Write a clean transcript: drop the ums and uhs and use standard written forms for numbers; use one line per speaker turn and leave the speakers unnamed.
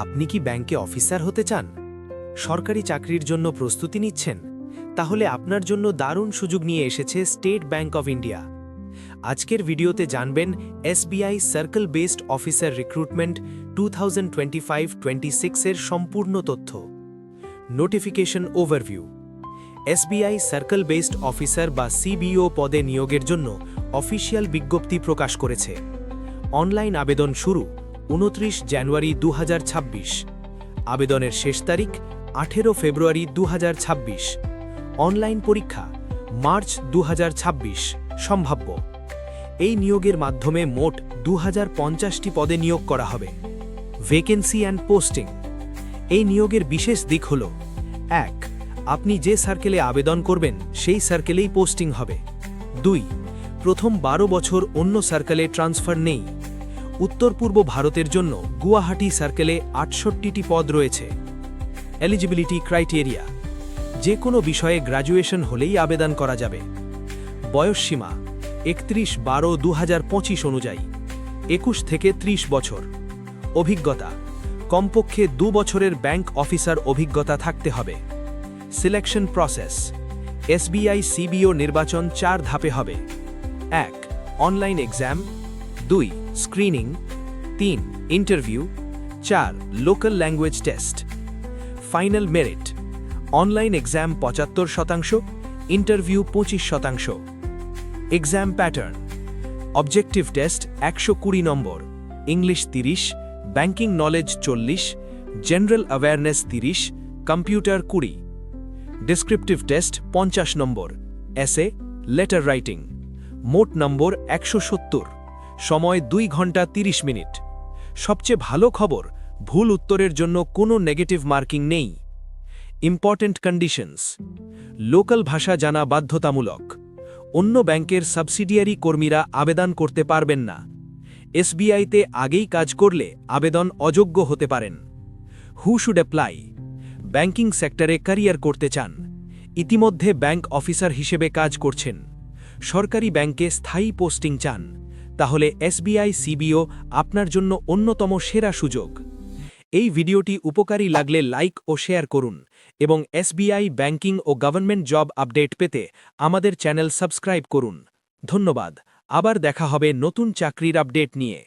আপনি কি ব্যাংকে অফিসার হতে চান? সরকারি চাকরির জন্য প্রস্তুতি নিচ্ছেন? তাহলে আপনার জন্য দারুণ সুযোগ নিয়ে এসেছে স্টেট ব্যাংক অফ ইন্ডিয়া। আজকের ভিডিওতে জানবেন SBI circle based officer recruitment 2025-26 এর সম্পূর্ণ তথ্য। Notification overview. SBI circle based officer বা সিবিও পদে নিয়োগের জন্য অফিসিয়াল বিজ্ঞপ্তি প্রকাশ করেছে। অনলাইন আবেদন শুরু 29 জানুয়ারি 2026। আবেদনের শেষ তারিখ 18 ফেব্রুয়ারি 2026। অনলাইন পরীক্ষা মার্চ 2026 সম্ভাব্য। এই নিয়োগের মাধ্যমে মোট 2050টি পদে নিয়োগ করা হবে। Vacancy and posting. এই নিয়োগের বিশেষ দিক হল: 1. আপনি যে সার্কেলে আবেদন করবেন সেই সার্কেলেই পোস্টিং হবে। 2. প্রথম 12 বছর অন্য সার্কেলে ট্রান্সফার নেই। উত্তর পূর্ব ভারতের জন্য গুয়াহাটি সার্কেলে 68টি পদ রয়েছে। এলিজিবিলিটি ক্রাইটেরিয়া: যে কোনো বিষয়ে গ্র্যাজুয়েশন হলেই আবেদন করা যাবে। বয়সসীমা 31/12/2025 অনুযায়ী 21 থেকে 30 বছর। অভিজ্ঞতা: কমপক্ষে 2 বছরের ব্যাংক অফিসার অভিজ্ঞতা থাকতে হবে। সিলেকশন প্রসেস: এসবিআই সিবিও নির্বাচন 4 ধাপে হবে। 1. Online exam, 2. Screening, 3. Interview, 4. Local language test. Final merit: online exam 75%, interview 25%। Exam pattern: objective test 120 number, English 30, banking knowledge 40, general awareness 30, computer 20। Descriptive test 50 number, essay, letter writing. মোট নম্বর 170, সময় 2 ঘন্টা 30 minute. সবচেয়ে ভালো খবর, ভুল উত্তরের জন্য কোনো নেগেটিভ মার্কিং নেই। ইম্পর্ট্যান্ট কন্ডিশনস: লোকাল ভাষা জানা বাধ্যতামূলক। অন্য ব্যাংকের সাবসিডিয়ারি কর্মীরা আবেদন করতে পারবেন না। এসবিআইতে আগেই কাজ করলে আবেদন অযোগ্য হতে পারেন। হু শুড অ্যাপ্লাই: ব্যাংকিং সেক্টরে ক্যারিয়ার করতে চান, ইতিমধ্যে ব্যাংক অফিসার হিসেবে কাজ করছেন, সরকারি ব্যাংকে স্থায়ী পোস্টিং চান, তাহলে এসবিআই সিবিও আপনার জন্য অন্যতম সেরা সুযোগ। এই ভিডিওটি উপকারী লাগলে লাইক ও শেয়ার করুন এবং এসবিআই ব্যাংকিং ও গভর্নমেন্ট জব আপডেট পেতে আমাদের চ্যানেল সাবস্ক্রাইব করুন। ধন্যবাদ। আবার দেখা হবে নতুন চাকরির আপডেট নিয়ে।